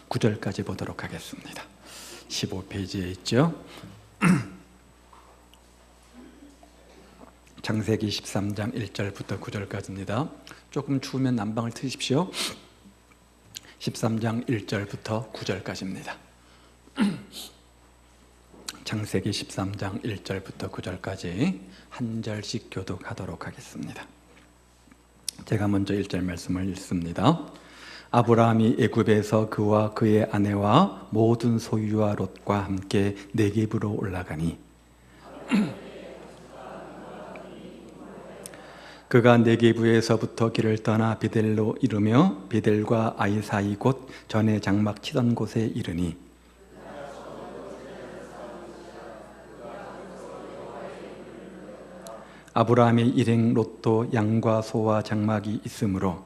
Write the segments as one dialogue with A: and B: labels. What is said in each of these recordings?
A: 9절까지 보도록 하겠습니다. 15페이지에 있죠. 창세기 13장 1절부터 9절까지입니다. 조금 추우면 난방을 트십시오. 13장 1절부터 9절까지입니다. 창세기 13장 1절부터 9절까지 한 절씩 교독하도록 하겠습니다. 제가 먼저 1절 말씀을 읽습니다. 아브라함이 애굽에서 그와 그의 아내와 모든 소유와 롯과 함께 네겝으로 올라가니 그가 네겝에서부터 길을 떠나 베델로 이르며 베델과 아이 사이 곧 전에 장막 치던 곳에 이르니 아브라함의 일행 롯도 양과 소와 장막이 있으므로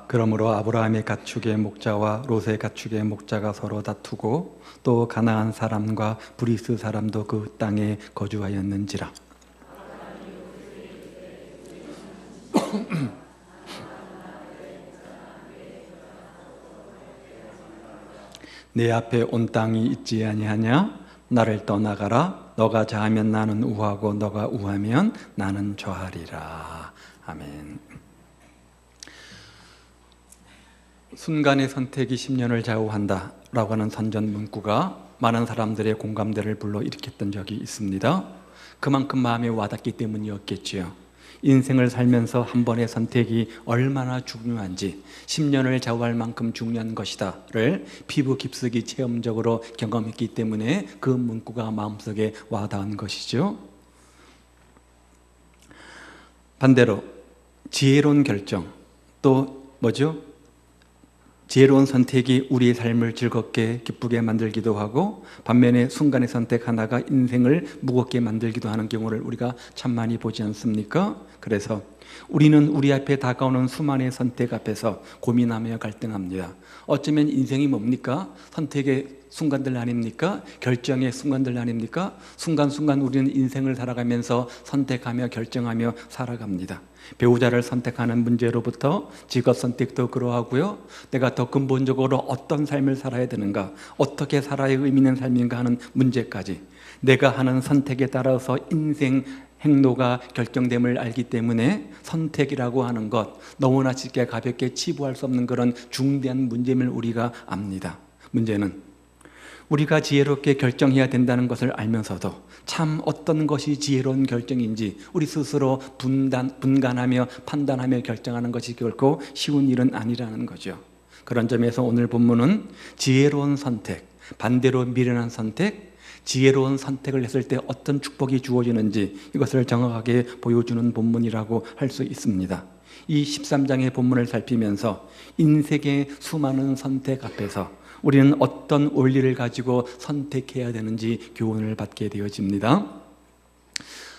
A: 그러므로 아브라함의 가축의 목자와 롯의 가축의 목자가 서로 다투고 또 가나안 사람과 브리스 사람도 그 땅에 거주하였는지라. 내 앞에 온 땅이 있지 아니하냐? 나를 떠나가라. 너가 좌하면 나는 우하고 너가 우하면 나는 좌하리라. 아멘. 순간의 선택이 10년을 좌우한다 라고 하는 선전 문구가 많은 사람들의 공감대를 불러일으켰던 적이 있습니다. 그만큼 마음에 와닿기 때문이었겠지요. 인생을 살면서 한 번의 선택이 얼마나 중요한지, 10년을 좌우할 만큼 중요한 것이다를 피부 깊숙이 체험적으로 경험했기 때문에 그 문구가 마음속에 와닿은 것이죠. 반대로 지혜로운 결정, 또 뭐죠? 지혜로운 선택이 우리의 삶을 즐겁게 기쁘게 만들기도 하고, 반면에 순간의 선택 하나가 인생을 무겁게 만들기도 하는 경우를 우리가 참 많이 보지 않습니까? 그래서 우리는 우리 앞에 다가오는 수많은 선택 앞에서 고민하며 갈등합니다. 어쩌면 인생이 뭡니까? 선택의 순간들 아닙니까? 결정의 순간들 아닙니까? 순간순간 우리는 인생을 살아가면서 선택하며 결정하며 살아갑니다. 배우자를 선택하는 문제로부터 직업 선택도 그러하고요. 내가 더 근본적으로 어떤 삶을 살아야 되는가, 어떻게 살아야 의미 있는 삶인가 하는 문제까지 내가 하는 선택에 따라서 인생 행로가 결정됨을 알기 때문에 선택이라고 하는 것, 너무나 쉽게 가볍게 치부할 수 없는 그런 중대한 문제임을 우리가 압니다. 문제는 우리가 지혜롭게 결정해야 된다는 것을 알면서도 참 어떤 것이 지혜로운 결정인지 우리 스스로 분간하며 판단하며 결정하는 것이 결코 쉬운 일은 아니라는 거죠. 그런 점에서 오늘 본문은 지혜로운 선택, 반대로 미련한 선택, 지혜로운 선택을 했을 때 어떤 축복이 주어지는지 이것을 정확하게 보여주는 본문이라고 할 수 있습니다. 이 13장의 본문을 살피면서 인생의 수많은 선택 앞에서 우리는 어떤 원리를 가지고 선택해야 되는지 교훈을 받게 되어집니다.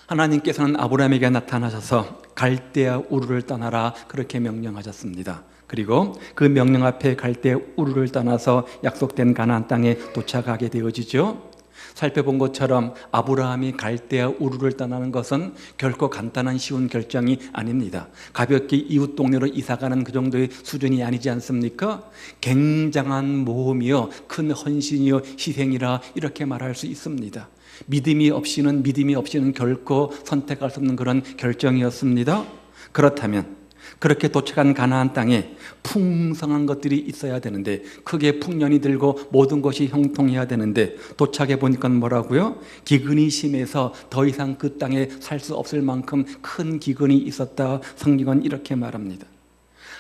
A: 하나님께서는 아브라함에게 나타나셔서 갈대아 우르를 떠나라 그렇게 명령하셨습니다. 그리고 그 명령 앞에 갈대아 우르를 떠나서 약속된 가나안 땅에 도착하게 되어지죠. 살펴본 것처럼 아브라함이 갈대아 우르를 떠나는 것은 결코 간단한 쉬운 결정이 아닙니다. 가볍게 이웃 동네로 이사가는 그 정도의 수준이 아니지 않습니까? 굉장한 모험이요, 큰 헌신이요, 희생이라 이렇게 말할 수 있습니다. 믿음이 없이는 결코 선택할 수 없는 그런 결정이었습니다. 그렇다면 그렇게 도착한 가나안 땅에 풍성한 것들이 있어야 되는데, 크게 풍년이 들고 모든 것이 형통해야 되는데, 도착해 보니까 뭐라고요? 기근이 심해서 더 이상 그 땅에 살 수 없을 만큼 큰 기근이 있었다. 성경은 이렇게 말합니다.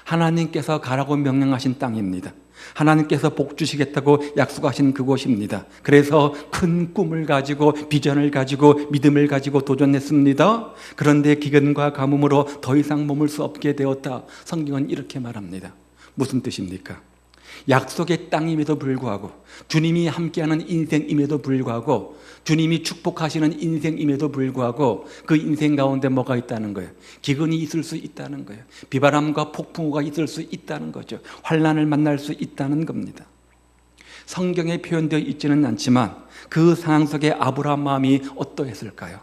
A: 하나님께서 가라고 명령하신 땅입니다. 하나님께서 복 주시겠다고 약속하신 그곳입니다. 그래서 큰 꿈을 가지고 비전을 가지고 믿음을 가지고 도전했습니다. 그런데 기근과 가뭄으로 더 이상 머물 수 없게 되었다. 성경은 이렇게 말합니다. 무슨 뜻입니까? 약속의 땅임에도 불구하고, 주님이 함께하는 인생임에도 불구하고, 주님이 축복하시는 인생임에도 불구하고 그 인생 가운데 뭐가 있다는 거예요? 기근이 있을 수 있다는 거예요. 비바람과 폭풍우가 있을 수 있다는 거죠. 환난을 만날 수 있다는 겁니다. 성경에 표현되어 있지는 않지만 그 상황 속에 아브라함 마음이 어떠했을까요?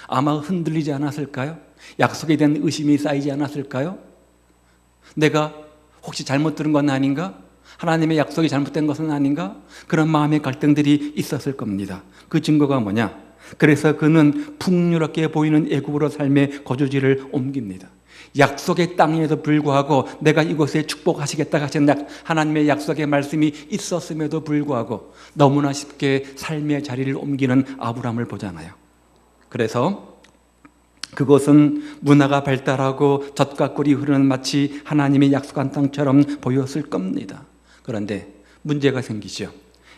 A: 아마 흔들리지 않았을까요? 약속에 대한 의심이 쌓이지 않았을까요? 내가 혹시 잘못 들은 건 아닌가? 하나님의 약속이 잘못된 것은 아닌가? 그런 마음의 갈등들이 있었을 겁니다. 그 증거가 뭐냐? 그래서 그는 풍요롭게 보이는 애굽으로 삶의 거주지를 옮깁니다. 약속의 땅에도 불구하고 내가 이곳에 축복하시겠다 하신 하나님의 약속의 말씀이 있었음에도 불구하고 너무나 쉽게 삶의 자리를 옮기는 아브라함을 보잖아요. 그래서 그곳은 문화가 발달하고 젖과 꿀이 흐르는 마치 하나님의 약속한 땅처럼 보였을 겁니다. 그런데 문제가 생기죠.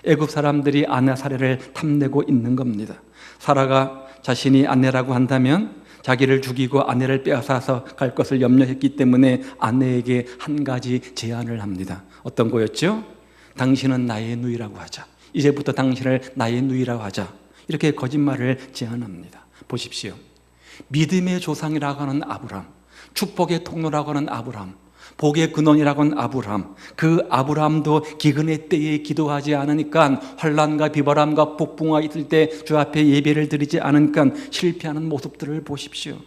A: 애굽 사람들이 아내 사례를 탐내고 있는 겁니다. 사라가 자신이 아내라고 한다면 자기를 죽이고 아내를 빼앗아서 갈 것을 염려했기 때문에 아내에게 한 가지 제안을 합니다. 어떤 거였죠? 당신은 나의 누이라고 하자. 이제부터 당신을 나의 누이라고 하자. 이렇게 거짓말을 제안합니다. 보십시오. 믿음의 조상이라고 하는 아브라함, 축복의 통로라고 하는 아브라함, 복의 근원이라고 하는 아브라함, 그 아브라함도 기근의 때에 기도하지 않으니까, 환난과 비바람과 폭풍과 있을 때 주 앞에 예배를 드리지 않으니까 실패하는 모습들을 보십시오.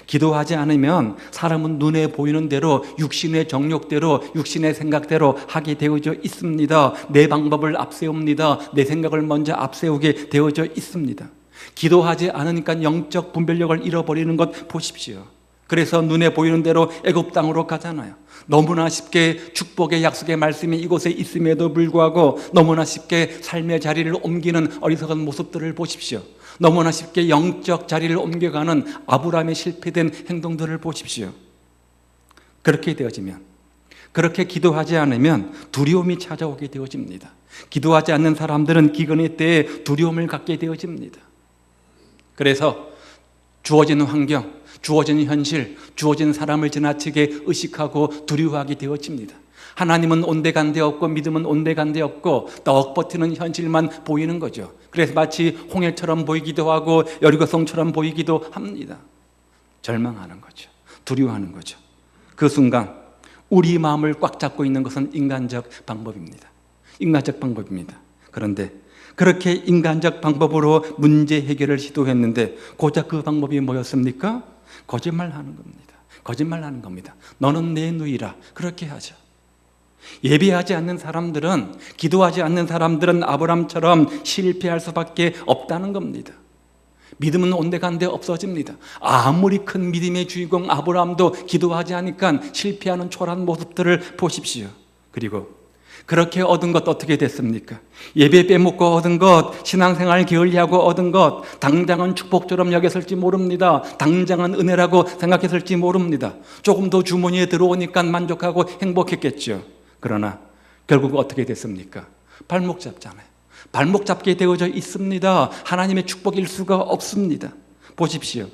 A: 기도하지 않으면 사람은 눈에 보이는 대로 육신의 정욕대로 육신의 생각대로 하게 되어져 있습니다. 내 방법을 앞세웁니다. 내 생각을 먼저 앞세우게 되어져 있습니다. 기도하지 않으니까 영적 분별력을 잃어버리는 것 보십시오. 그래서 눈에 보이는 대로 애굽 땅으로 가잖아요. 너무나 쉽게 축복의 약속의 말씀이 이곳에 있음에도 불구하고 너무나 쉽게 삶의 자리를 옮기는 어리석은 모습들을 보십시오. 너무나 쉽게 영적 자리를 옮겨가는 아브라함의 실패된 행동들을 보십시오. 그렇게 되어지면, 그렇게 기도하지 않으면 두려움이 찾아오게 되어집니다. 기도하지 않는 사람들은 기근의 때에 두려움을 갖게 되어집니다. 그래서 주어진 환경, 주어진 현실, 주어진 사람을 지나치게 의식하고 두려워하게 되어집니다. 하나님은 온데간데 없고 믿음은 온데간데 없고 떡 버티는 현실만 보이는 거죠. 그래서 마치 홍해처럼 보이기도 하고 여리고성처럼 보이기도 합니다. 절망하는 거죠. 두려워하는 거죠. 그 순간 우리 마음을 꽉 잡고 있는 것은 인간적 방법입니다. 인간적 방법입니다. 그런데 그렇게 인간적 방법으로 문제 해결을 시도했는데 고작 그 방법이 뭐였습니까? 거짓말하는 겁니다. 거짓말하는 겁니다. 너는 내 누이라 그렇게 하죠. 예배하지 않는 사람들은, 기도하지 않는 사람들은 아브라함처럼 실패할 수밖에 없다는 겁니다. 믿음은 온데간데 없어집니다. 아무리 큰 믿음의 주인공 아브라함도 기도하지 않으니까 실패하는 초라한 모습들을 보십시오. 그리고 그렇게 얻은 것 어떻게 됐습니까? 예배 빼먹고 얻은 것, 신앙생활 게을리하고 얻은 것, 당장은 축복처럼 여겼을지 모릅니다. 당장은 은혜라고 생각했을지 모릅니다. 조금 더 주머니에 들어오니까 만족하고 행복했겠죠. 그러나 결국 어떻게 됐습니까? 발목 잡잖아요. 발목 잡게 되어져 있습니다. 하나님의 축복일 수가 없습니다. 보십시오.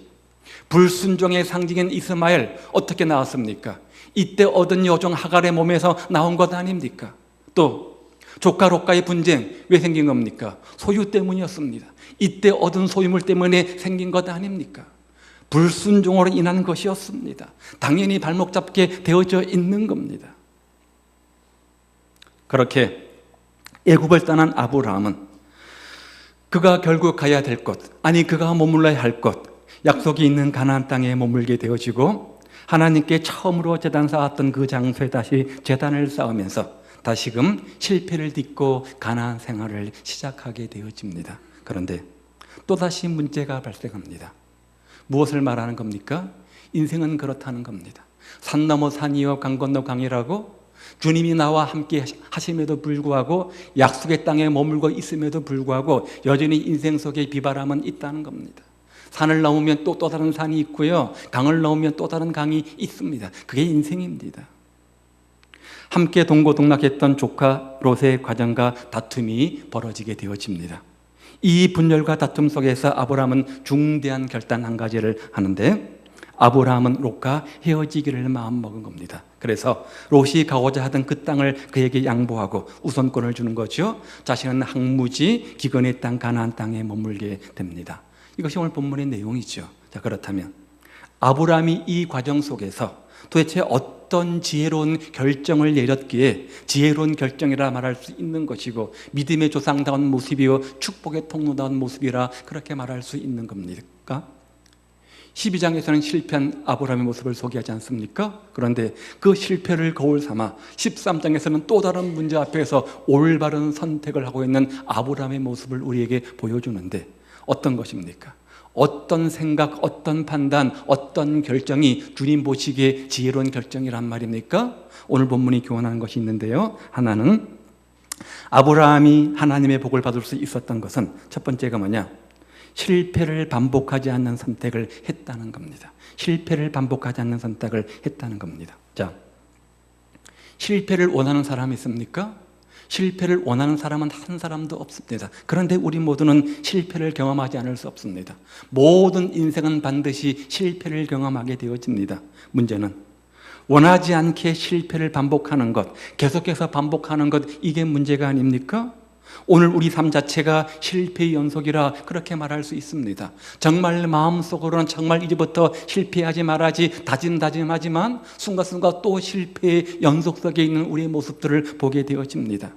A: 불순종의 상징인 이스마엘 어떻게 나왔습니까? 이때 얻은 여종 하갈의 몸에서 나온 것 아닙니까? 또 조카 롯과의 분쟁 왜 생긴 겁니까? 소유 때문이었습니다. 이때 얻은 소유물 때문에 생긴 것 아닙니까? 불순종으로 인한 것이었습니다. 당연히 발목 잡게 되어져 있는 겁니다. 그렇게 애굽을 떠난 아브라함은 그가 결국 가야 될 곳, 아니 그가 머물러야 할 곳, 약속이 있는 가나안 땅에 머물게 되어지고 하나님께 처음으로 제단 쌓았던 그 장소에 다시 제단을 쌓으면서 다시금 실패를 딛고 가나안 생활을 시작하게 되어집니다. 그런데 또다시 문제가 발생합니다. 무엇을 말하는 겁니까? 인생은 그렇다는 겁니다. 산 넘어 산이요 강 건너 강이라고 주님이 나와 함께 하심에도 불구하고 약속의 땅에 머물고 있음에도 불구하고 여전히 인생 속에 비바람은 있다는 겁니다. 산을 넘으면 또 다른 산이 있고요, 강을 넘으면 또 다른 강이 있습니다. 그게 인생입니다. 함께 동고동락했던 조카 롯의 과정과 다툼이 벌어지게 되어집니다. 이 분열과 다툼 속에서 아브라함은 중대한 결단 한 가지를 하는데, 아브라함은 롯과 헤어지기를 마음먹은 겁니다. 그래서 롯이 가고자 하던 그 땅을 그에게 양보하고 우선권을 주는 거죠. 자신은 항무지 기근의 땅 가나안 땅에 머물게 됩니다. 이것이 오늘 본문의 내용이죠. 자, 그렇다면 아브라함이 이 과정 속에서 도대체 어떤 지혜로운 결정을 내렸기에 지혜로운 결정이라 말할 수 있는 것이고 믿음의 조상다운 모습이요 축복의 통로다운 모습이라 그렇게 말할 수 있는 겁니까? 12장에서는 실패한 아브라함의 모습을 소개하지 않습니까? 그런데 그 실패를 거울 삼아 13장에서는 또 다른 문제 앞에서 올바른 선택을 하고 있는 아브라함의 모습을 우리에게 보여주는데 어떤 것입니까? 어떤 생각, 어떤 판단, 어떤 결정이 주님 보시기에 지혜로운 결정이란 말입니까? 오늘 본문이 교훈하는 것이 있는데요. 하나는 아브라함이 하나님의 복을 받을 수 있었던 것은 첫 번째가 뭐냐? 실패를 반복하지 않는 선택을 했다는 겁니다. 실패를 반복하지 않는 선택을 했다는 겁니다. 자, 실패를 원하는 사람이 있습니까? 실패를 원하는 사람은 한 사람도 없습니다. 그런데 우리 모두는 실패를 경험하지 않을 수 없습니다. 모든 인생은 반드시 실패를 경험하게 되어집니다. 문제는 원하지 않게 실패를 반복하는 것, 계속해서 반복하는 것, 이게 문제가 아닙니까? 오늘 우리 삶 자체가 실패의 연속이라 그렇게 말할 수 있습니다. 정말 마음속으로는 정말 이제부터 실패하지 말아야지 다짐하지만 순간순간 또 실패의 연속 속에 있는 우리의 모습들을 보게 되어집니다.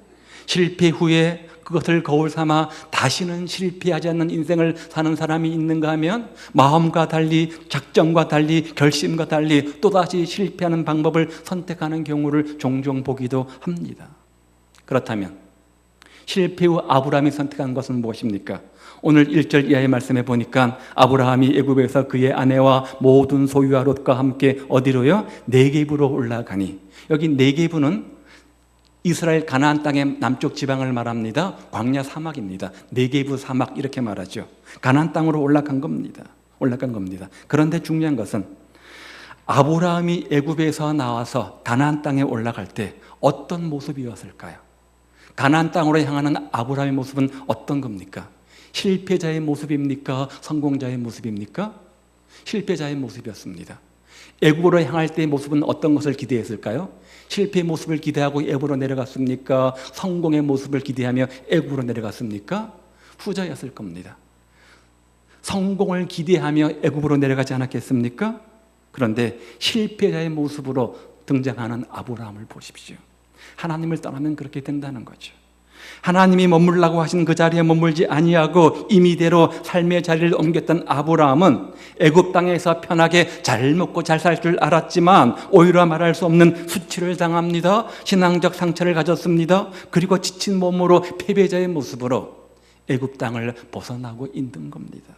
A: 실패 후에 그것을 거울 삼아 다시는 실패하지 않는 인생을 사는 사람이 있는가 하면 마음과 달리, 작정과 달리, 결심과 달리 또다시 실패하는 방법을 선택하는 경우를 종종 보기도 합니다. 그렇다면 실패 후 아브라함이 선택한 것은 무엇입니까? 오늘 1절 이하의 말씀에 보니까 아브라함이 애굽에서 그의 아내와 모든 소유와 롯과 함께 어디로요? 네겝으로 올라가니. 여기 네겝은 이스라엘 가나안 땅의 남쪽 지방을 말합니다. 광야 사막입니다. 네겝 사막 이렇게 말하죠. 가나안 땅으로 올라간 겁니다. 그런데 중요한 것은 아브라함이 애굽에서 나와서 가나안 땅에 올라갈 때 어떤 모습이었을까요? 가나안 땅으로 향하는 아브라함의 모습은 어떤 겁니까? 실패자의 모습입니까? 성공자의 모습입니까? 실패자의 모습이었습니다. 애굽으로 향할 때의 모습은 어떤 것을 기대했을까요? 실패의 모습을 기대하고 애굽으로 내려갔습니까? 성공의 모습을 기대하며 애굽으로 내려갔습니까? 후자였을 겁니다. 성공을 기대하며 애굽으로 내려가지 않았겠습니까? 그런데 실패자의 모습으로 등장하는 아브라함을 보십시오. 하나님을 떠나면 그렇게 된다는 거죠. 하나님이 머물라고 하신 그 자리에 머물지 아니하고 임의대로 삶의 자리를 옮겼던 아브라함은 애굽 땅에서 편하게 잘 먹고 잘 살 줄 알았지만 오히려 말할 수 없는 수치를 당합니다. 신앙적 상처를 가졌습니다. 그리고 지친 몸으로 패배자의 모습으로 애굽 땅을 벗어나고 있는 겁니다.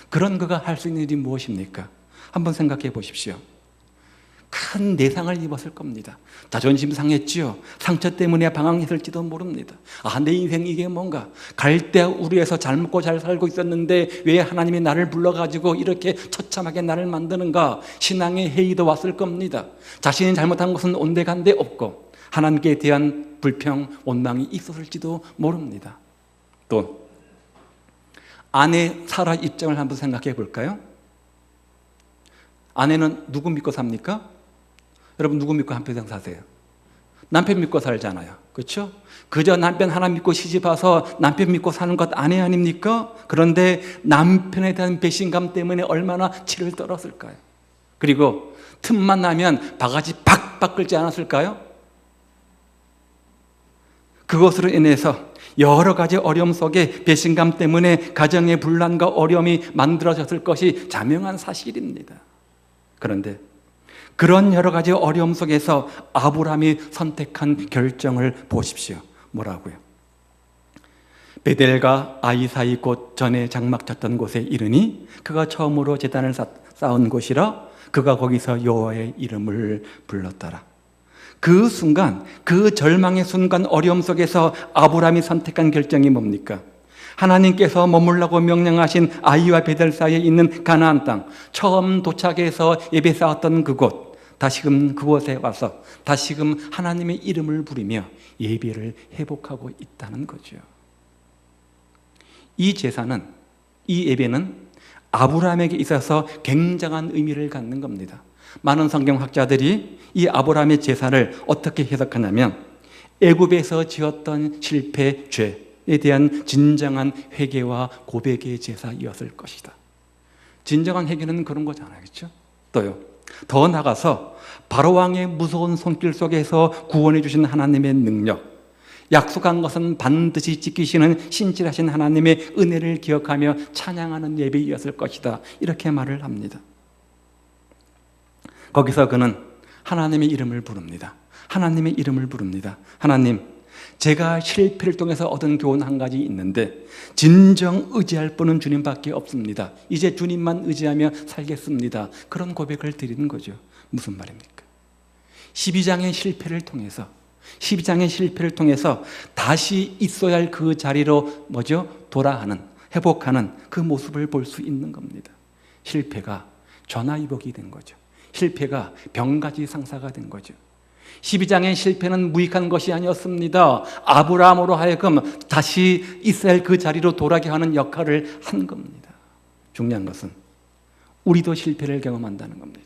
A: 그런 그가 할 수 있는 일이 무엇입니까? 한번 생각해 보십시오. 큰 내상을 입었을 겁니다. 자존심 상했지요. 상처 때문에 방황했을지도 모릅니다. 내 인생 이게 뭔가? 갈대우르에서 잘 먹고 잘 살고 있었는데 왜 하나님이 나를 불러가지고 이렇게 처참하게 나를 만드는가? 신앙의 회의도 왔을 겁니다. 자신이 잘못한 것은 온데간데 없고 하나님께 대한 불평, 원망이 있었을지도 모릅니다. 또 아내 사라 입장을 한번 생각해 볼까요? 아내는 누구 믿고 삽니까? 여러분 누구 믿고 한 평생 사세요? 남편 믿고 살잖아요. 그렇죠? 그저 남편 하나 믿고 시집와서 남편 믿고 사는 것 아내 아닙니까? 그런데 남편에 대한 배신감 때문에 얼마나 치를 떨었을까요? 그리고 틈만 나면 바가지 팍팍 긁지 않았을까요? 그것으로 인해서 여러 가지 어려움 속에 배신감 때문에 가정의 분란과 어려움이 만들어졌을 것이 자명한 사실입니다. 그런데 그런 여러 가지 어려움 속에서 아브라함이 선택한 결정을 보십시오. 뭐라고요? 베델과 아이 사이 곧 전에 장막 쳤던 곳에 이르니 그가 처음으로 제단을 쌓은 곳이라 그가 거기서 여호와의 이름을 불렀더라. 그 순간, 그 절망의 순간 어려움 속에서 아브라함이 선택한 결정이 뭡니까? 하나님께서 머물라고 명령하신 아이와 베델 사이에 있는 가나안 땅, 처음 도착해서 예배 쌓았던 그곳, 다시금 그곳에 와서 다시금 하나님의 이름을 부리며 예배를 회복하고 있다는 거죠. 이 제사는, 이 예배는 아브라함에게 있어서 굉장한 의미를 갖는 겁니다. 많은 성경학자들이 이 아브라함의 제사를 어떻게 해석하냐면 애굽에서 지었던 실패, 죄에 대한 진정한 회개와 고백의 제사이었을 것이다. 진정한 회개는 그런 거잖아요. 그렇죠? 또요. 더 나아가서 바로왕의 무서운 손길 속에서 구원해 주신 하나님의 능력, 약속한 것은 반드시 지키시는 신실하신 하나님의 은혜를 기억하며 찬양하는 예배였을 것이다. 이렇게 말을 합니다. 거기서 그는 하나님의 이름을 부릅니다. 하나님의 이름을 부릅니다. 하나님, 제가 실패를 통해서 얻은 교훈 한 가지 있는데 진정 의지할 분은 주님밖에 없습니다. 이제 주님만 의지하며 살겠습니다. 그런 고백을 드리는 거죠. 무슨 말입니까? 12장의 실패를 통해서 다시 있어야 할 그 자리로 돌아가는, 회복하는 그 모습을 볼 수 있는 겁니다. 실패가 전화위복이 된 거죠. 실패가 병가지 상사가 된 거죠. 12장의 실패는 무익한 것이 아니었습니다. 아브라함으로 하여금 다시 이스라엘 그 자리로 돌아가게 하는 역할을 한 겁니다. 중요한 것은 우리도 실패를 경험한다는 겁니다.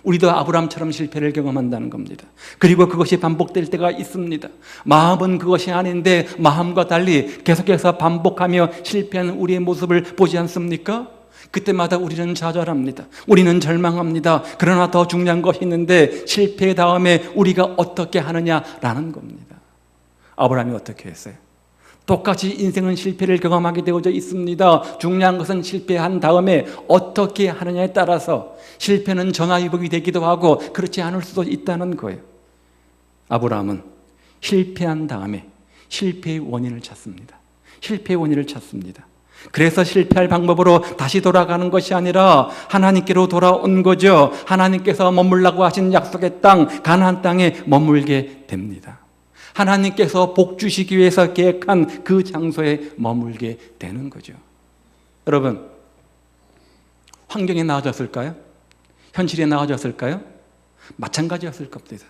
A: 우리도 아브라함처럼 실패를 경험한다는 겁니다. 그리고 그것이 반복될 때가 있습니다. 마음은 그것이 아닌데 마음과 달리 계속해서 반복하며 실패하는 우리의 모습을 보지 않습니까? 그때마다 우리는 좌절합니다. 우리는 절망합니다. 그러나 더 중요한 것이 있는데 실패 다음에 우리가 어떻게 하느냐라는 겁니다. 아브라함이 어떻게 했어요? 똑같이 인생은 실패를 경험하게 되어져 있습니다. 중요한 것은 실패한 다음에 어떻게 하느냐에 따라서 실패는 전화위복이 되기도 하고 그렇지 않을 수도 있다는 거예요. 아브라함은 실패한 다음에 실패의 원인을 찾습니다. 그래서 실패할 방법으로 다시 돌아가는 것이 아니라 하나님께로 돌아온 거죠. 하나님께서 머물라고 하신 약속의 땅, 가나안 땅에 머물게 됩니다. 하나님께서 복 주시기 위해서 계획한 그 장소에 머물게 되는 거죠. 여러분, 환경이 나아졌을까요? 현실이 나아졌을까요? 마찬가지였을 겁니다.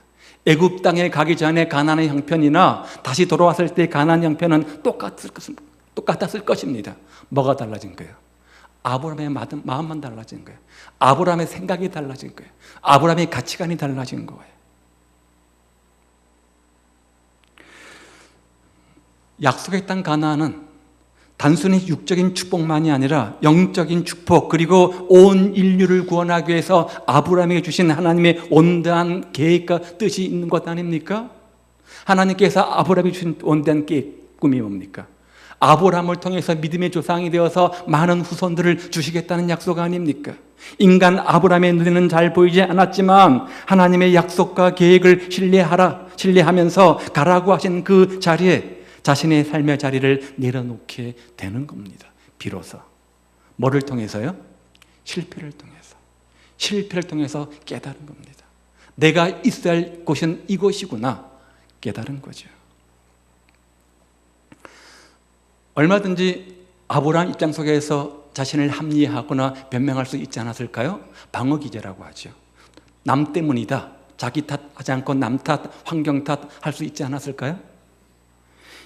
A: 애굽 땅에 가기 전에 가나안의 형편이나 다시 돌아왔을 때 가나안 형편은 똑같았을 것입니다. 뭐가 달라진 거예요? 아브라함의 마음만 달라진 거예요. 아브라함의 생각이 달라진 거예요. 아브라함의 가치관이 달라진 거예요. 약속의 땅 가나안은 단순히 육적인 축복만이 아니라 영적인 축복, 그리고 온 인류를 구원하기 위해서 아브라함에게 주신 하나님의 온대한 계획과 뜻이 있는 것 아닙니까? 하나님께서 아브라함에게 주신 온대한 계획, 꿈이 뭡니까? 아브라함을 통해서 믿음의 조상이 되어서 많은 후손들을 주시겠다는 약속 아닙니까? 인간 아브라함의 눈에는 잘 보이지 않았지만 하나님의 약속과 계획을 신뢰하면서 가라고 하신 그 자리에 자신의 삶의 자리를 내려놓게 되는 겁니다. 비로소. 뭐를 통해서요? 실패를 통해서 깨달은 겁니다. 내가 있어야 할 곳은 이곳이구나 깨달은 거죠. 얼마든지 아브라함 입장 속에서 자신을 합리화하거나 변명할 수 있지 않았을까요? 방어기제라고 하죠. 남 때문이다. 자기 탓하지 않고 남 탓, 환경 탓 할 수 있지 않았을까요?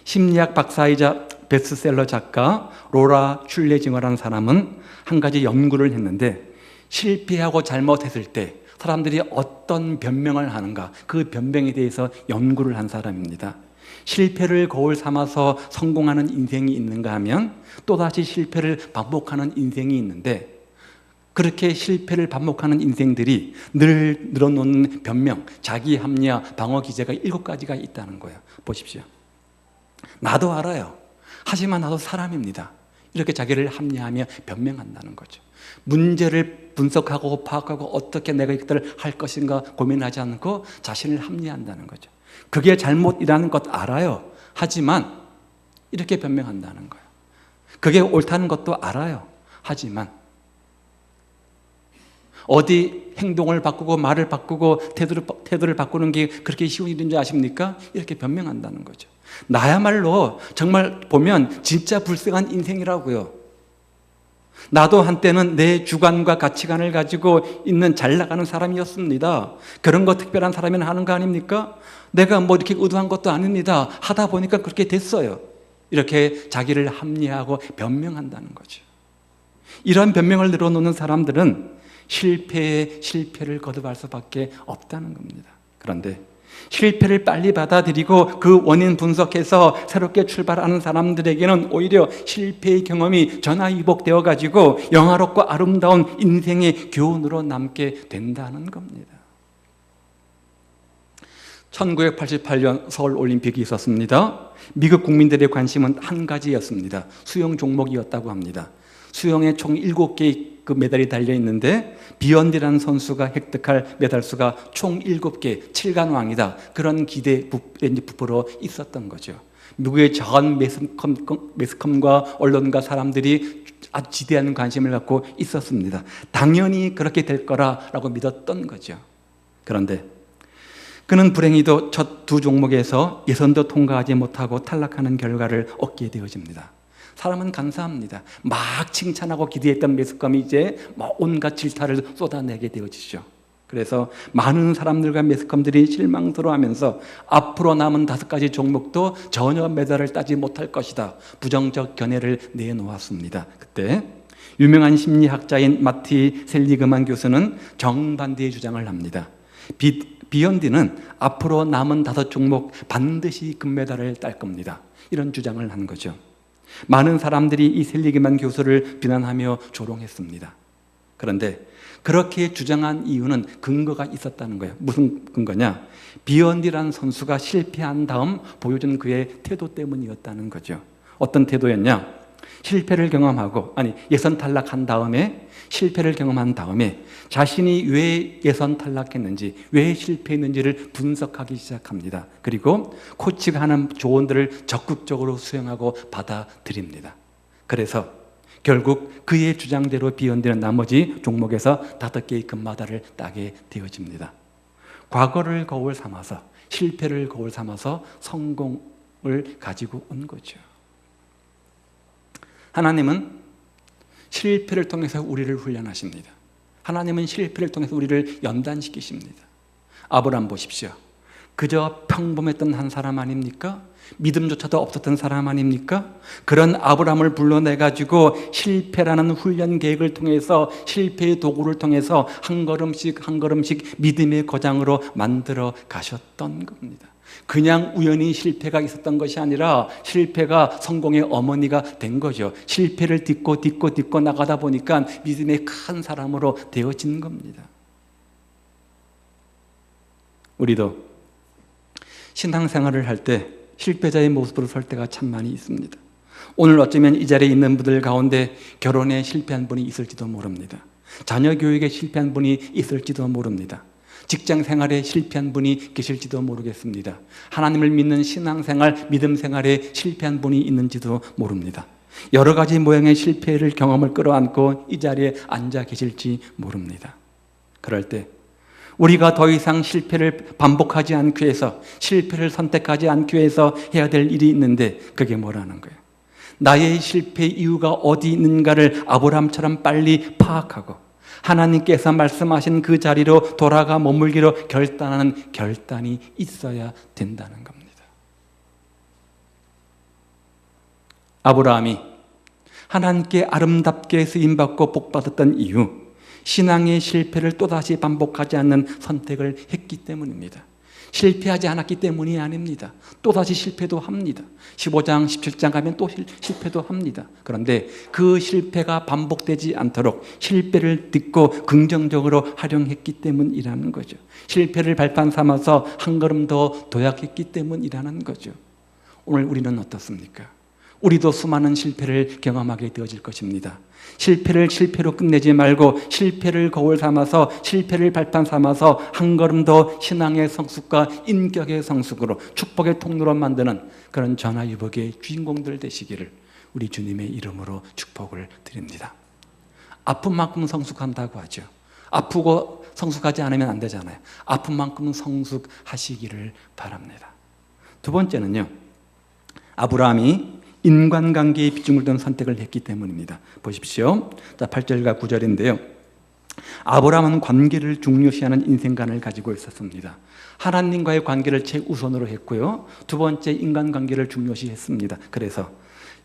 A: 심리학 박사이자 베스트셀러 작가 로라 슐레징어라는 사람은 한 가지 연구를 했는데 실패하고 잘못했을 때 사람들이 어떤 변명을 하는가, 그 변명에 대해서 연구를 한 사람입니다. 실패를 거울 삼아서 성공하는 인생이 있는가 하면 또다시 실패를 반복하는 인생이 있는데, 그렇게 실패를 반복하는 인생들이 늘 늘어놓는 변명, 자기 합리화, 방어 기제가 7가지가 있다는 거예요. 보십시오. 나도 알아요. 하지만 나도 사람입니다. 이렇게 자기를 합리화하며 변명한다는 거죠. 문제를 분석하고 파악하고 어떻게 내가 이것들을 할 것인가 고민하지 않고 자신을 합리화한다는 거죠. 그게 잘못이라는 것 알아요. 하지만 이렇게 변명한다는 거예요. 그게 옳다는 것도 알아요. 하지만 어디 행동을 바꾸고 말을 바꾸고 태도를 바꾸는 게 그렇게 쉬운 일인 줄 아십니까? 이렇게 변명한다는 거죠. 나야말로 정말 보면 진짜 불쌍한 인생이라고요. 나도 한때는 내 주관과 가치관을 가지고 있는 잘 나가는 사람이었습니다. 그런 거 특별한 사람이나 하는 거 아닙니까? 내가 뭐 이렇게 의도한 것도 아닙니다. 하다 보니까 그렇게 됐어요. 이렇게 자기를 합리화하고 변명한다는 거죠. 이런 변명을 늘어놓는 사람들은 실패에 실패를 거듭할 수밖에 없다는 겁니다. 그런데 실패를 빨리 받아들이고 그 원인 분석해서 새롭게 출발하는 사람들에게는 오히려 실패의 경험이 전화위복되어 가지고 영화롭고 아름다운 인생의 교훈으로 남게 된다는 겁니다. 1988년 서울 올림픽이 있었습니다. 미국 국민들의 관심은 한 가지였습니다. 수영 종목이었다고 합니다. 수영에 총 7개의 그 메달이 달려 있는데 비욘디라는 선수가 획득할 메달 수가 총 7개, 7관왕이다. 그런 기대에 부풀어 있었던 거죠. 미국의 전 매스컴과 언론과 사람들이 아주 지대한 관심을 갖고 있었습니다. 당연히 그렇게 될 거라고 믿었던 거죠. 그런데 그는 불행히도 첫 두 종목에서 예선도 통과하지 못하고 탈락하는 결과를 얻게 되어집니다. 사람은 감사합니다. 막 칭찬하고 기대했던 매스컴이 이제 온갖 질타를 쏟아내게 되어지죠. 그래서 많은 사람들과 매스컴들이 실망스러워하면서 앞으로 남은 5가지 종목도 전혀 메달을 따지 못할 것이다. 부정적 견해를 내놓았습니다. 그때 유명한 심리학자인 마티 셀리그만 교수는 정반대의 주장을 합니다. 비욘디는 앞으로 남은 5종목 반드시 금메달을 딸 겁니다. 이런 주장을 한 거죠. 많은 사람들이 이 셀리그만 교수를 비난하며 조롱했습니다. 그런데 그렇게 주장한 이유는 근거가 있었다는 거예요. 무슨 근거냐? 비욘디라는 선수가 실패한 다음 보여준 그의 태도 때문이었다는 거죠. 어떤 태도였냐? 실패를 경험하고, 예선 탈락한 다음에, 실패를 경험한 다음에 자신이 왜 예선 탈락했는지, 왜 실패했는지를 분석하기 시작합니다. 그리고 코치가 하는 조언들을 적극적으로 수용하고 받아들입니다. 그래서 결국 그의 주장대로 비욘디는 나머지 종목에서 5개의 금메달을 따게 되어집니다. 과거를 거울 삼아서, 실패를 거울 삼아서 성공을 가지고 온 거죠. 하나님은 실패를 통해서 우리를 훈련하십니다. 하나님은 실패를 통해서 우리를 연단시키십니다. 아브라함 보십시오. 그저 평범했던 한 사람 아닙니까? 믿음조차도 없었던 사람 아닙니까? 그런 아브라함을 불러내가지고 실패라는 훈련 계획을 통해서, 실패의 도구를 통해서 한 걸음씩 한 걸음씩 믿음의 거장으로 만들어 가셨던 겁니다. 그냥 우연히 실패가 있었던 것이 아니라 실패가 성공의 어머니가 된 거죠. 실패를 딛고 나가다 보니까 믿음의 큰 사람으로 되어진 겁니다. 우리도 신앙생활을 할 때 실패자의 모습으로 설 때가 참 많이 있습니다. 오늘 어쩌면 이 자리에 있는 분들 가운데 결혼에 실패한 분이 있을지도 모릅니다. 자녀 교육에 실패한 분이 있을지도 모릅니다. 직장 생활에 실패한 분이 계실지도 모르겠습니다. 하나님을 믿는 신앙생활, 믿음 생활에 실패한 분이 있는지도 모릅니다. 여러 가지 모양의 실패를 경험을 끌어안고 이 자리에 앉아 계실지 모릅니다. 그럴 때 우리가 더 이상 실패를 반복하지 않기 위해서, 실패를 선택하지 않기 위해서 해야 될 일이 있는데 그게 뭐라는 거예요? 나의 실패 이유가 어디 있는가를 아브라함처럼 빨리 파악하고 하나님께서 말씀하신 그 자리로 돌아가 머물기로 결단하는 결단이 있어야 된다는 겁니다. 아브라함이 하나님께 아름답게 쓰임받고 복받았던 이유, 신앙의 실패를 또다시 반복하지 않는 선택을 했기 때문입니다. 실패하지 않았기 때문이 아닙니다. 또다시 실패도 합니다. 15장, 17장 가면 또 실패도 합니다. 그런데 그 실패가 반복되지 않도록 실패를 딛고 긍정적으로 활용했기 때문이라는 거죠. 실패를 발판 삼아서 한 걸음 더 도약했기 때문이라는 거죠. 오늘 우리는 어떻습니까? 우리도 수많은 실패를 경험하게 되어질 것입니다. 실패를 실패로 끝내지 말고 실패를 거울 삼아서, 실패를 발판 삼아서 한 걸음 더 신앙의 성숙과 인격의 성숙으로 축복의 통로로 만드는 그런 전화위복의 주인공들 되시기를 우리 주님의 이름으로 축복을 드립니다. 아픈 만큼 성숙한다고 하죠. 아프고 성숙하지 않으면 안 되잖아요. 아픈 만큼 성숙하시기를 바랍니다. 두 번째는요, 아브라함이 인간관계에 비중을 둔 선택을 했기 때문입니다. 보십시오. 자, 8절과 9절인데요. 아브라함은 관계를 중요시하는 인생관을 가지고 있었습니다. 하나님과의 관계를 최우선으로 했고요. 두 번째, 인간관계를 중요시했습니다. 그래서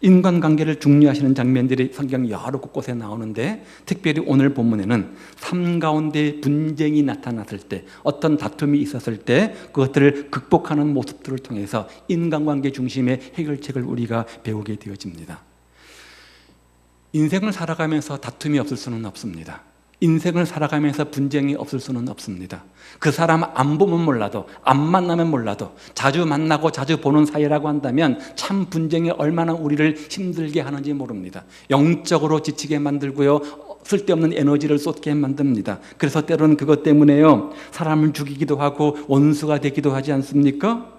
A: 인간관계를 중요하시는 장면들이 성경 여러 곳곳에 나오는데, 특별히 오늘 본문에는 삶 가운데 분쟁이 나타났을 때, 어떤 다툼이 있었을 때 그것들을 극복하는 모습들을 통해서 인간관계 중심의 해결책을 우리가 배우게 되어집니다. 인생을 살아가면서 다툼이 없을 수는 없습니다. 인생을 살아가면서 분쟁이 없을 수는 없습니다. 그 사람 안 보면 몰라도, 안 만나면 몰라도, 자주 만나고 자주 보는 사이라고 한다면 참 분쟁이 얼마나 우리를 힘들게 하는지 모릅니다. 영적으로 지치게 만들고요, 쓸데없는 에너지를 쏟게 만듭니다. 그래서 때로는 그것 때문에요, 사람을 죽이기도 하고 원수가 되기도 하지 않습니까?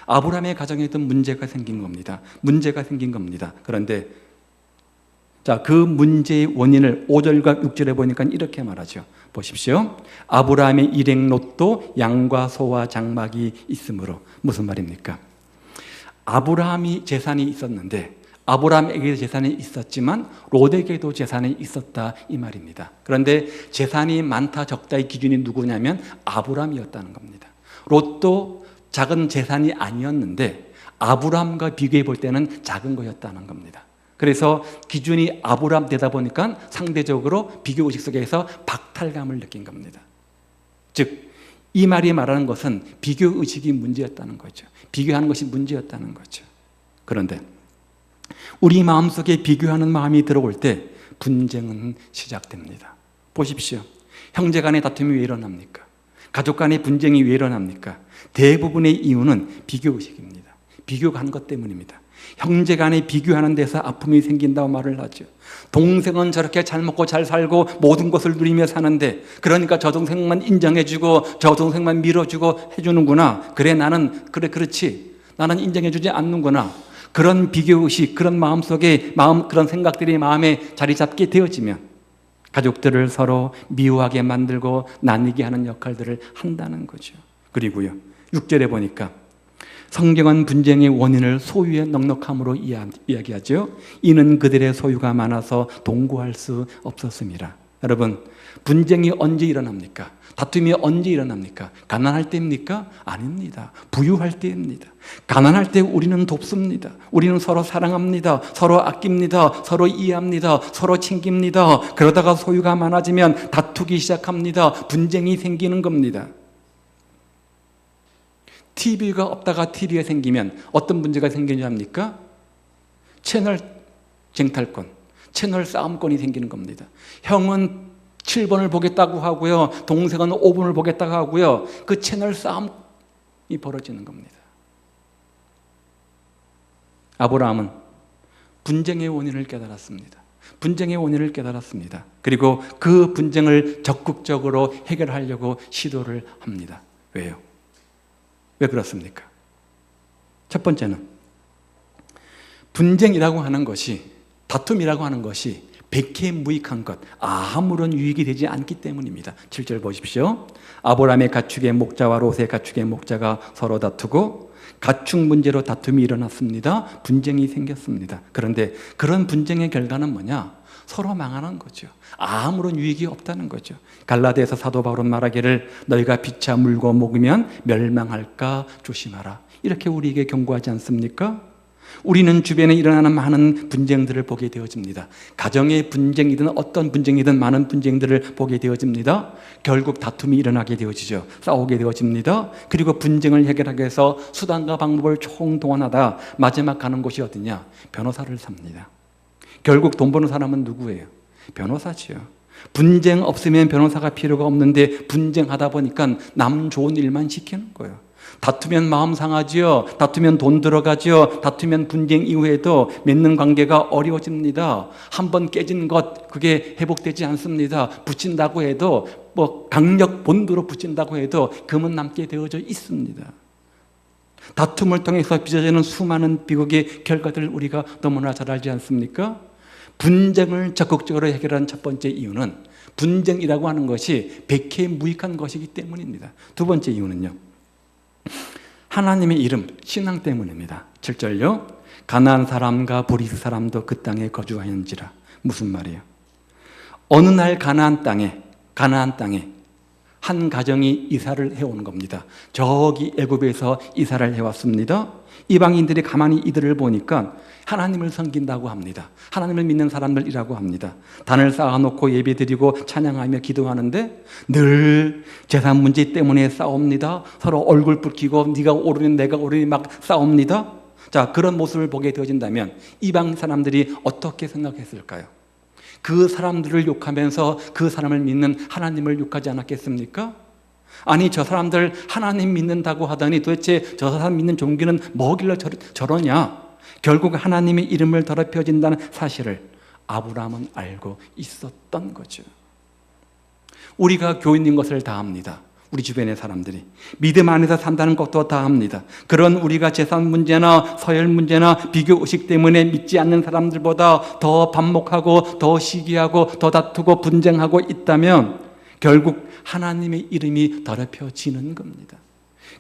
A: 아브라함의 가정에도 문제가 생긴 겁니다. 문제가 생긴 겁니다. 그런데 자, 그 문제의 원인을 5절과 6절에 보니까 이렇게 말하죠. 보십시오. 아브라함의 일행 롯도 양과 소와 장막이 있으므로. 무슨 말입니까? 아브라함이 재산이 있었는데, 아브라함에게 재산이 있었지만 롯에게도 재산이 있었다, 이 말입니다. 그런데 재산이 많다 적다의 기준이 누구냐면 아브라함이었다는 겁니다. 롯도 작은 재산이 아니었는데 아브라함과 비교해 볼 때는 작은 거였다는 겁니다. 그래서 기준이 아브라함 되다 보니까 상대적으로 비교의식 속에서 박탈감을 느낀 겁니다. 즉, 이 말이 말하는 것은 비교의식이 문제였다는 거죠. 비교하는 것이 문제였다는 거죠. 그런데 우리 마음속에 비교하는 마음이 들어올 때 분쟁은 시작됩니다. 보십시오. 형제 간의 다툼이 왜 일어납니까? 가족 간의 분쟁이 왜 일어납니까? 대부분의 이유는 비교의식입니다. 비교가 한 것 때문입니다. 형제 간에 비교하는 데서 아픔이 생긴다고 말을 하죠. 동생은 저렇게 잘 먹고 잘 살고 모든 것을 누리며 사는데, 그러니까 저 동생만 인정해주고 저 동생만 밀어주고 해주는구나. 그래, 나는 그렇지. 나는 인정해주지 않는구나. 그런 비교의식, 그런 마음속에 그런 생각들이 마음에 자리 잡게 되어지면 가족들을 서로 미워하게 만들고 나뉘게 하는 역할들을 한다는 거죠. 그리고요, 6절에 보니까 성경은 분쟁의 원인을 소유의 넉넉함으로 이야기하죠. 이는 그들의 소유가 많아서 동거할 수 없었습니다. 여러분, 분쟁이 언제 일어납니까? 다툼이 언제 일어납니까? 가난할 때입니까? 아닙니다. 부유할 때입니다. 가난할 때 우리는 돕습니다. 우리는 서로 사랑합니다. 서로 아낍니다. 서로 이해합니다. 서로 챙깁니다. 그러다가 소유가 많아지면 다투기 시작합니다. 분쟁이 생기는 겁니다. TV가 없다가 TV가 생기면 어떤 문제가 생기냐 합니까? 채널 쟁탈권, 채널 싸움권이 생기는 겁니다. 형은 7번을 보겠다고 하고요, 동생은 5번을 보겠다고 하고요, 그 채널 싸움이 벌어지는 겁니다. 아브라함은 분쟁의 원인을 깨달았습니다. 분쟁의 원인을 깨달았습니다. 그리고 그 분쟁을 적극적으로 해결하려고 시도를 합니다. 왜요? 왜 그렇습니까? 첫 번째는 분쟁이라고 하는 것이, 다툼이라고 하는 것이 백해무익한 것, 아무런 유익이 되지 않기 때문입니다. 7절 보십시오. 아브라함의 가축의 목자와 롯의 가축의 목자가 서로 다투고 가축 문제로 다툼이 일어났습니다. 분쟁이 생겼습니다. 그런데 그런 분쟁의 결과는 뭐냐? 서로 망하는 거죠. 아무런 유익이 없다는 거죠. 갈라디아서 사도 바울은 말하기를 너희가 피차 물고 먹으면 멸망할까 조심하라. 이렇게 우리에게 경고하지 않습니까? 우리는 주변에 일어나는 많은 분쟁들을 보게 되어집니다. 가정의 분쟁이든 어떤 분쟁이든 많은 분쟁들을 보게 되어집니다. 결국 다툼이 일어나게 되어지죠. 싸우게 되어집니다. 그리고 분쟁을 해결하기 위해서 수단과 방법을 총동원하다 마지막 가는 곳이 어디냐? 변호사를 삽니다. 결국 돈 버는 사람은 누구예요? 변호사지요. 분쟁 없으면 변호사가 필요가 없는데 분쟁하다 보니까 남 좋은 일만 시키는 거예요. 다투면 마음 상하지요. 다투면 돈 들어가지요. 다투면 분쟁 이후에도 맺는 관계가 어려워집니다. 한번 깨진 것, 그게 회복되지 않습니다. 붙인다고 해도, 강력 본드로 붙인다고 해도 금은 남게 되어져 있습니다. 다툼을 통해서 빚어지는 수많은 비극의 결과들을 우리가 너무나 잘 알지 않습니까? 분쟁을 적극적으로 해결하는 첫 번째 이유는 분쟁이라고 하는 것이 백해무익한 것이기 때문입니다. 두 번째 이유는요, 하나님의 이름, 신앙 때문입니다. 7절요. 가나안 사람과 브리스 사람도 그 땅에 거주하였는지라. 무슨 말이에요? 어느 날 가나안 땅에 한 가정이 이사를 해오는 겁니다. 저기 애굽에서 이사를 해왔습니다. 이방인들이 가만히 이들을 보니까 하나님을 섬긴다고 합니다. 하나님을 믿는 사람들이라고 합니다. 단을 쌓아놓고 예배드리고 찬양하며 기도하는데 늘 재산 문제 때문에 싸웁니다. 서로 얼굴 붉히고 네가 오르니 내가 오르니 막 싸웁니다. 자, 그런 모습을 보게 되어진다면 이방 사람들이 어떻게 생각했을까요? 그 사람들을 욕하면서 그 사람을 믿는 하나님을 욕하지 않았겠습니까? 아니, 저 사람들 하나님 믿는다고 하더니 도대체 저 사람 믿는 종교는 뭐길래 저러냐? 결국 하나님의 이름을 더럽혀진다는 사실을 아브라함은 알고 있었던 거죠. 우리가 교인인 것을 다 압니다. 우리 주변의 사람들이 믿음 안에서 산다는 것도 다 합니다. 그런 우리가 재산 문제나 서열 문제나 비교의식 때문에 믿지 않는 사람들보다 더 반목하고 더 시기하고 더 다투고 분쟁하고 있다면 결국 하나님의 이름이 더럽혀지는 겁니다.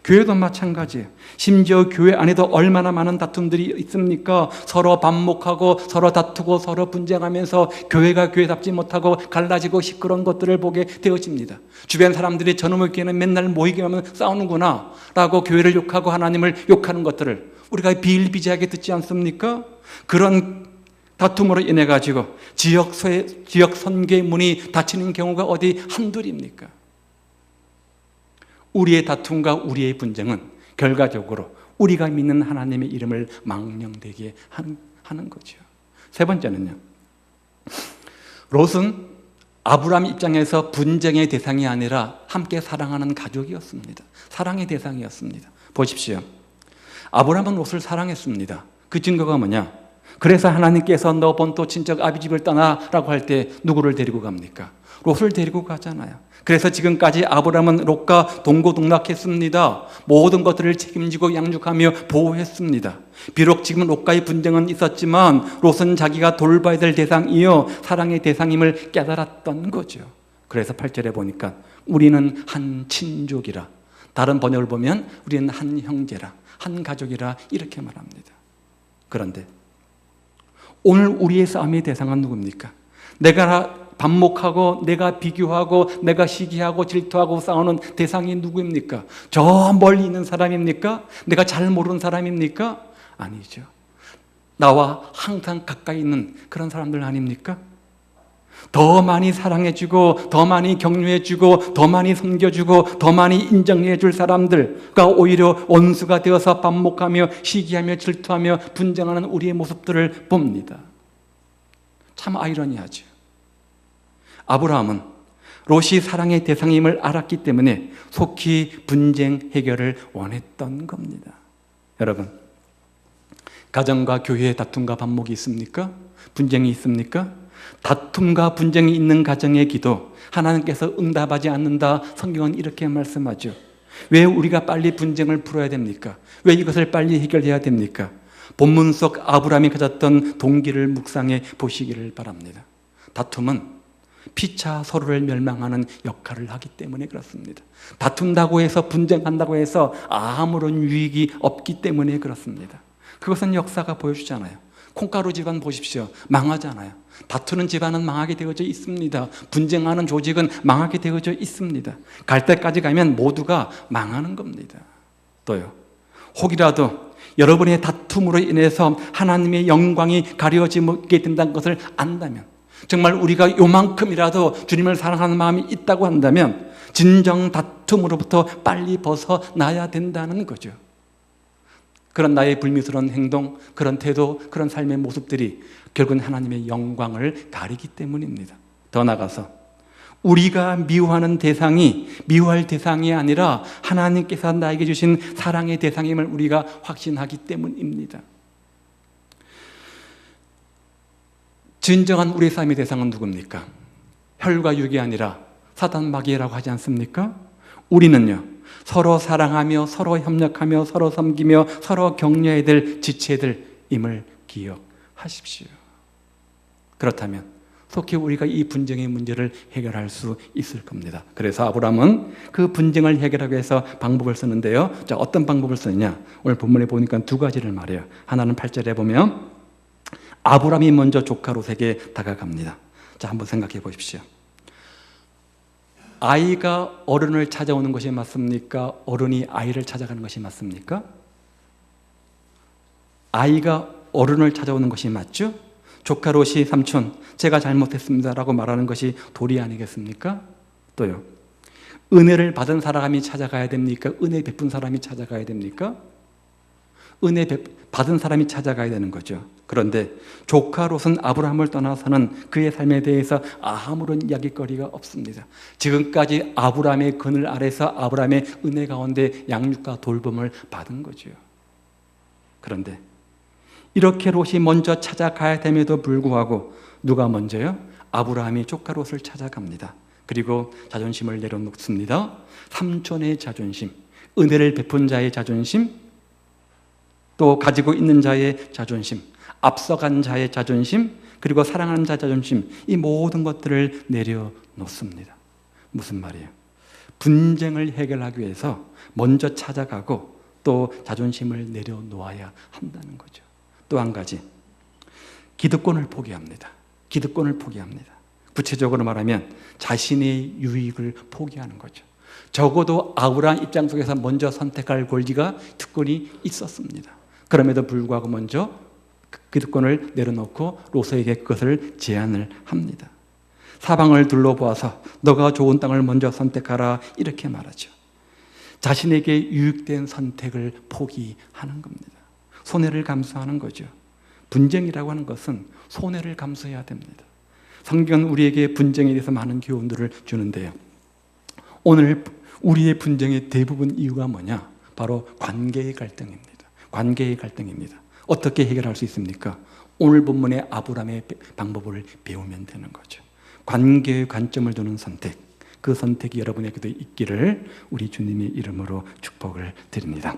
A: 교회도 마찬가지예요. 심지어 교회 안에도 얼마나 많은 다툼들이 있습니까? 서로 반목하고 서로 다투고 서로 분쟁하면서 교회가 교회답지 못하고 갈라지고 시끄러운 것들을 보게 되어집니다. 주변 사람들이 저놈의 교회는 맨날 모이게 하면 싸우는구나 라고 교회를 욕하고 하나님을 욕하는 것들을 우리가 비일비재하게 듣지 않습니까? 그런 다툼으로 인해 가지고 지역 선교의 문이 닫히는 경우가 어디 한둘입니까? 우리의 다툼과 우리의 분쟁은 결과적으로 우리가 믿는 하나님의 이름을 망령되게 하는 거죠. 세 번째는요, 롯은 아브라함 입장에서 분쟁의 대상이 아니라 함께 사랑하는 가족이었습니다. 사랑의 대상이었습니다. 보십시오. 아브라함은 롯을 사랑했습니다. 그 증거가 뭐냐? 그래서 하나님께서 너 본토 친척 아비 집을 떠나라고 할 때 누구를 데리고 갑니까? 롯을 데리고 가잖아요. 그래서 지금까지 아브라함은 롯과 동고동락했습니다. 모든 것들을 책임지고 양육하며 보호했습니다. 비록 지금 롯과의 분쟁은 있었지만 롯은 자기가 돌봐야 될 대상이요 사랑의 대상임을 깨달았던 거죠. 그래서 8절에 보니까 우리는 한 친족이라, 다른 번역을 보면 우리는 한 형제라, 한 가족이라 이렇게 말합니다. 그런데 오늘 우리의 싸움의 대상은 누굽니까? 내가 반목하고 내가 비교하고 내가 시기하고 질투하고 싸우는 대상이 누구입니까? 저 멀리 있는 사람입니까? 내가 잘 모르는 사람입니까? 아니죠. 나와 항상 가까이 있는 그런 사람들 아닙니까? 더 많이 사랑해주고 더 많이 격려해주고 더 많이 섬겨주고 더 많이 인정해줄 사람들과 오히려 원수가 되어서 반목하며 시기하며 질투하며 분쟁하는 우리의 모습들을 봅니다. 참 아이러니하죠. 아브라함은 롯이 사랑의 대상임을 알았기 때문에 속히 분쟁 해결을 원했던 겁니다. 여러분, 가정과 교회에 다툼과 반목이 있습니까? 분쟁이 있습니까? 다툼과 분쟁이 있는 가정의 기도 하나님께서 응답하지 않는다. 성경은 이렇게 말씀하죠. 왜 우리가 빨리 분쟁을 풀어야 됩니까? 왜 이것을 빨리 해결해야 됩니까? 본문 속 아브라함이 가졌던 동기를 묵상해 보시기를 바랍니다. 다툼은 피차 서로를 멸망하는 역할을 하기 때문에 그렇습니다. 다툰다고 해서 분쟁한다고 해서 아무런 유익이 없기 때문에 그렇습니다. 그것은 역사가 보여주잖아요. 콩가루 집안 보십시오. 망하잖아요. 다투는 집안은 망하게 되어져 있습니다. 분쟁하는 조직은 망하게 되어져 있습니다. 갈 때까지 가면 모두가 망하는 겁니다. 또요, 혹이라도 여러분의 다툼으로 인해서 하나님의 영광이 가려지게 된다는 것을 안다면, 정말 우리가 요만큼이라도 주님을 사랑하는 마음이 있다고 한다면 진정 다툼으로부터 빨리 벗어나야 된다는 거죠. 그런 나의 불미스러운 행동, 그런 태도, 그런 삶의 모습들이 결국은 하나님의 영광을 가리기 때문입니다. 더 나아가서 우리가 미워하는 대상이 미워할 대상이 아니라 하나님께서 나에게 주신 사랑의 대상임을 우리가 확신하기 때문입니다. 진정한 우리의 삶의 대상은 누굽니까? 혈과 육이 아니라 사단 마귀라고 하지 않습니까? 우리는요, 서로 사랑하며 서로 협력하며 서로 섬기며 서로 격려해야 될 지체들임을 기억하십시오. 그렇다면 속히 우리가 이 분쟁의 문제를 해결할 수 있을 겁니다. 그래서 아브라함은 그 분쟁을 해결하기 위해서 방법을 쓰는데요. 자, 어떤 방법을 쓰느냐? 오늘 본문에 보니까 두 가지를 말해요. 하나는 8절에 보면 아브라함이 먼저 조카 롯에게 다가갑니다. 자, 한번 생각해 보십시오. 아이가 어른을 찾아오는 것이 맞습니까? 어른이 아이를 찾아가는 것이 맞습니까? 아이가 어른을 찾아오는 것이 맞죠? 조카 롯이 삼촌, 제가 잘못했습니다 라고 말하는 것이 도리 아니겠습니까? 또요, 은혜를 받은 사람이 찾아가야 됩니까? 은혜 베푼 사람이 찾아가야 됩니까? 받은 사람이 찾아가야 되는 거죠. 그런데 조카 롯은 아브라함을 떠나서는 그의 삶에 대해서 아무런 이야기거리가 없습니다. 지금까지 아브라함의 그늘 아래서 아브라함의 은혜 가운데 양육과 돌봄을 받은 거죠. 그런데 이렇게 롯이 먼저 찾아가야 됨에도 불구하고 누가 먼저요? 아브라함이 조카 롯을 찾아갑니다. 그리고 자존심을 내려놓습니다. 삼촌의 자존심, 은혜를 베푼 자의 자존심, 또 가지고 있는 자의 자존심, 앞서간 자의 자존심, 그리고 사랑하는 자의 자존심, 이 모든 것들을 내려놓습니다. 무슨 말이에요? 분쟁을 해결하기 위해서 먼저 찾아가고 또 자존심을 내려놓아야 한다는 거죠. 또 한 가지, 기득권을 포기합니다. 기득권을 포기합니다. 구체적으로 말하면 자신의 유익을 포기하는 거죠. 적어도 아브라함 입장 속에서 먼저 선택할 권리가, 특권이 있었습니다. 그럼에도 불구하고 먼저 기득권을 내려놓고 롯에게 그것을 제안을 합니다. 사방을 둘러보아서 너가 좋은 땅을 먼저 선택하라, 이렇게 말하죠. 자신에게 유익된 선택을 포기하는 겁니다. 손해를 감수하는 거죠. 분쟁이라고 하는 것은 손해를 감수해야 됩니다. 성경은 우리에게 분쟁에 대해서 많은 교훈들을 주는데요. 오늘 우리의 분쟁의 대부분 이유가 뭐냐? 바로 관계의 갈등입니다. 관계의 갈등입니다. 어떻게 해결할 수 있습니까? 오늘 본문의 아브라함의 방법을 배우면 되는 거죠. 관계의 관점을 두는 선택, 그 선택이 여러분에게도 있기를 우리 주님의 이름으로 축복을 드립니다.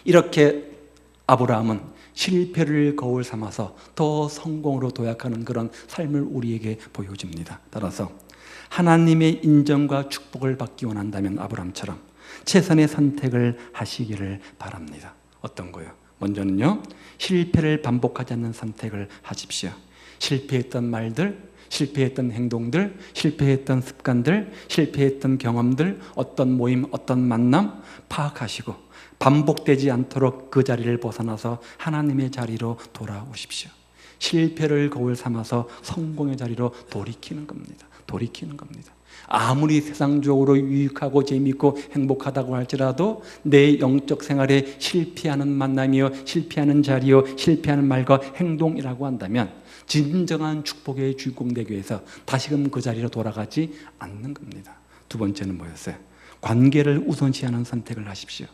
A: 이렇게 아브라함은 실패를 거울 삼아서 더 성공으로 도약하는 그런 삶을 우리에게 보여줍니다. 따라서 하나님의 인정과 축복을 받기 원한다면 아브라함처럼 최선의 선택을 하시기를 바랍니다. 어떤 거요? 먼저는요, 실패를 반복하지 않는 선택을 하십시오. 실패했던 말들, 실패했던 행동들, 실패했던 습관들, 실패했던 경험들, 어떤 모임, 어떤 만남 파악하시고 반복되지 않도록 그 자리를 벗어나서 하나님의 자리로 돌아오십시오. 실패를 거울 삼아서 성공의 자리로 돌이키는 겁니다. 돌이키는 겁니다. 아무리 세상적으로 유익하고 재미있고 행복하다고 할지라도 내 영적 생활에 실패하는 만남이요, 실패하는 자리요, 실패하는 말과 행동이라고 한다면 진정한 축복의 주인공 되기 위해서 다시금 그 자리로 돌아가지 않는 겁니다. 두 번째는 뭐였어요? 관계를 우선시하는 선택을 하십시오.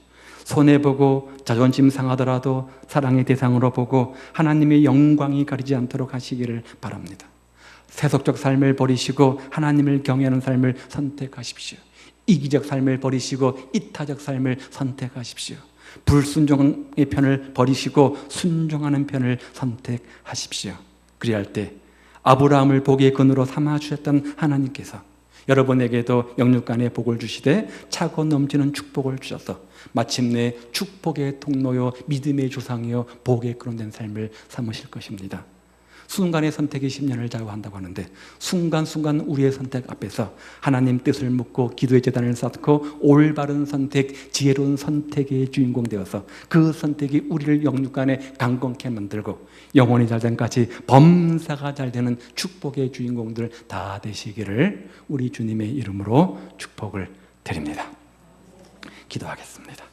A: 손해보고 자존심 상하더라도 사랑의 대상으로 보고 하나님의 영광이 가리지 않도록 하시기를 바랍니다. 세속적 삶을 버리시고 하나님을 경외하는 삶을 선택하십시오. 이기적 삶을 버리시고 이타적 삶을 선택하십시오. 불순종의 편을 버리시고 순종하는 편을 선택하십시오. 그리할 때 아브라함을 복의 근으로 삼아주셨던 하나님께서 여러분에게도 영육간의 복을 주시되 차고 넘치는 축복을 주셔서 마침내 축복의 통로요, 믿음의 조상이요, 복의 근원된 삶을 삼으실 것입니다. 순간의 선택이 10년을 좌우한다고 하는데 순간순간 우리의 선택 앞에서 하나님 뜻을 묻고 기도의 제단을 쌓고 올바른 선택, 지혜로운 선택의 주인공 되어서 그 선택이 우리를 영육간에 강건케 만들고 영혼이 잘됨까지 범사가 잘되는 축복의 주인공들 다 되시기를 우리 주님의 이름으로 축복을 드립니다. 기도하겠습니다.